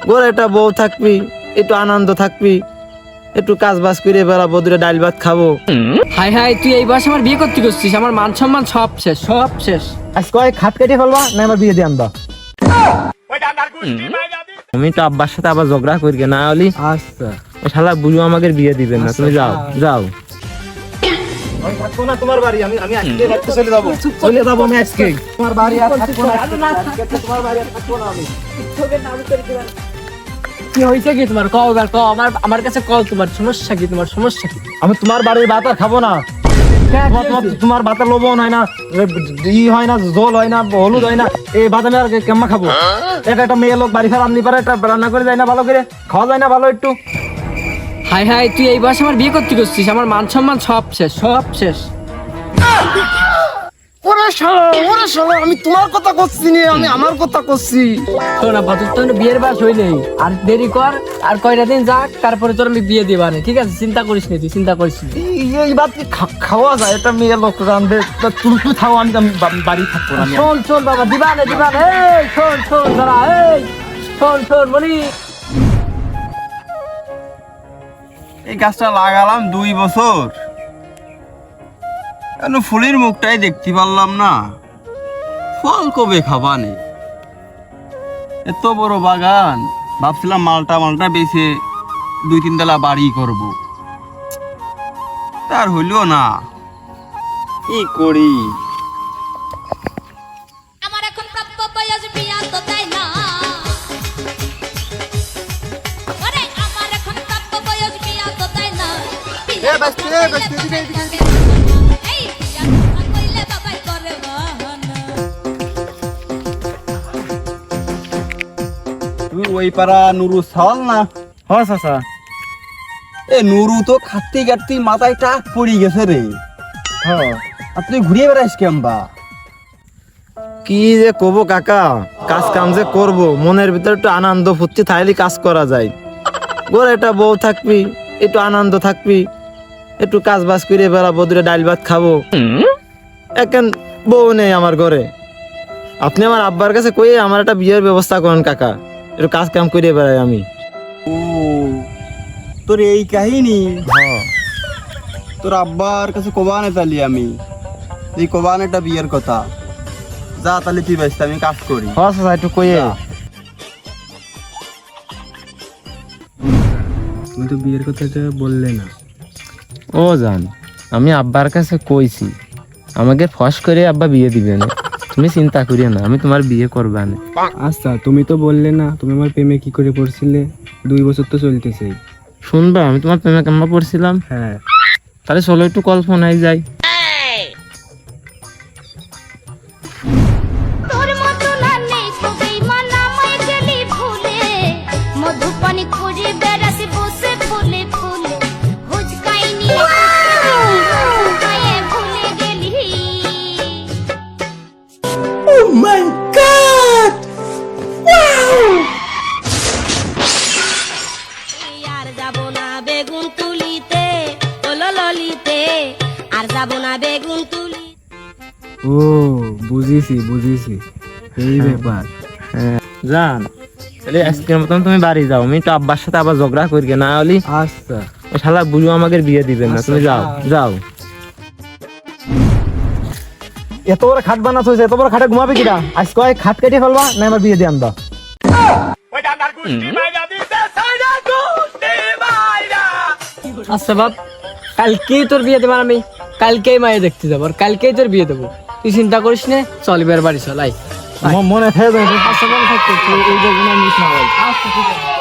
ঘরে একটা বউ থাকবি, একটু আনন্দ থাকবি, একটু কাজ বাজ করে বেড়াবো, দুটো ডাল ভাত খাবো। হাই হাই, তুই এই বয়সে আমার বিয়ে করতে গেছিস? আমার মান সম্মান সব শেষ, সব শেষ। আজ কয় খাট কেটে ফেলবা না আমার বিয়ে দিয়ে আনবা। তুমি তো আব্বার সাথে আবার ঝগড়া করি না হলি। আচ্ছা শালা বুঝু আমাকে বিয়ে দিবেন না, তুমি যাও যাও। তোমার বাড়ি আমি চলে যাবো, চলে যাবো আমি আজকে। তোমার বাড়ি আর থাকবো না, তোমার বাড়ি আর থাকবো না আমি। কি হয়েছে কি তোমার? কও এবার কও, আমার কাছে কও, তোমার সমস্যা কি? তোমার সমস্যা কি? আমি তোমার বাড়ির ভাত আর খাবো না। তোমার ভাতের লবণ হয় না, ই হয় না, জল হয় না, হলুদ হয় না, এই ভাত আমি আর কেমন খাবো? একটা মেয়ে লোক বাড়ি ফেরা আনলি পারে, একটা রান্না করে যায় না ভালো করে, খাওয়া যায় না ভালো একটু। হাই হাই, তুই এই বয়সে আমার বিয়ে করতে গেছিস? আমার মান সম্মান সব শেষ, সব শেষ। ওরে শালা, আমি তোমার কথা করছি না, আমি আমার কথা করছি। শোন আব্বা, তোর তো বিয়ের বয়স হইলেই, আর দেরি কর, আর কয়টা দিন যাক, তারপরে তোর আমি বিয়ে দিবানে, ঠিক আছে? চিন্তা করিস না, তুই চিন্তা করিস না। এই ভাত কি খাওয়া যায়? একটা মেয়ে লোক রান্ধে, তুমি থাও, আমি বাড়ি থাকবো না। শোন শোন বাবা, দিবানে, এই শোন শোন দাঁড়া, এই শোন মনি। এই গাছটা লাগালাম 2 বছর, কেন ফুলের মুখটাই দেখতে পারলাম না। ফল কবে খাবানে? এত বড় বাগান, ভাবছিলাম মালটা বেচে 2-3 তলা বাড়ি করব, তার হইলো না। কি করি? আমার এখন প্রাপ্য বয়স বিয়া তো তাই না। আরে আমার এখন প্রাপ্য বয়স বিয়া তো তাই না। এই বিয়া কথা কইলে বাবাই করে বাহানা। তুমি ওই পাড়া নুরু ছাল না? হ্যাঁ চাচা। এ নুরু তো খাটতে খাটতে মাথায় টাক পড়ে গেছে রে। হ্যাঁ, আর তুই ঘুরিয়ে বেড়াইস কেমবা? কি যে কব কাকা, কাজ কাম যে করবো, মনের ভিতরে একটু আনন্দ ফুর্তি থাকলে কাজ করা যায়। ঘরে একটা বউ থাকবি, একটু আনন্দ থাকবি, একটু কাজ বাজ করে বেড়াবো, দুটো ডাল ভাত খাবো। এখন বউ নেই আমার ঘরে। আপনি আমার আব্বার কাছে কয়ে আমার একটা বিয়ের ব্যবস্থা করেন কাকা, একটু কাজ কাম করে বেড়াই আমি। ও, তোর এই কাহিনী? হ্যাঁ, তোর আব্বার কাছে কবানে তালি আমি, এই কবান একটা বিয়ের কথা। যা তাহলে তুই ব্যস্ত, আমি কাজ করি। হ্যাঁ চাচা, একটু কয়ে। তুমি তো বিয়ের কথাটা বললে না। ও জান, আমি আব্বার কাছে কইছি আমাকে ফস করে আব্বা বিয়ে দিবে না, তুমি চিন্তা করিও না, আমি তোমার বিয়ে করবা না। আচ্ছা, তুমি তো বললে না তুমি আমার প্রেমে কি করে পড়ছিলে। 2 বছর তো চলতেছে। শুনবা, আমি তোমার প্রেমে কেমন পড়ছিলাম? হ্যাঁ, তাহলে চলো একটু কল্পনায় যাই। তোর মতো না নেই কবেই মানা মাই গেলি ভুলে। মধুপানি খুঁজে বেড়াতে বসে ফুলে ফুলে। হুজকাইনি হুজকায়ে ভুলে গেলি। আর যাব না বেগুন তুলিতে, ও ললিতে, আর যাব না বেগুন তুলি। ও বুঝেছি এই ব্যাপার। জান, তাহলে আজকের মতন তুমি বাড়ি যাও, আমি তো আব্বার সাথে আবার ঝগড়া করি না হলি। আচ্ছা, শালা বুঝু আমাকে বিয়ে দিবেন না, তুমি যাও যাও। এত বড় খাট বানাতে হয়েছে, এত বড় খাটে ঘুমাবে কিনা? আজ কয় খাট কেটে ফেলবা না আমার বিয়ে দিয়ে আনবা। আচ্ছা বাপ, কালকেই তোর বিয়ে দেবো আমি, কালকেই মায়ে দেখতে যাবো, আর কালকেই তোর বিয়ে দেবো। তুই চিন্তা করিস না, চল এবার বাড়ি চল। আয় মনে থাকে আচ্ছা, মনে থাকতো, তুই এই জায়গায় মিস না হয়। আচ্ছা ঠিক আছে।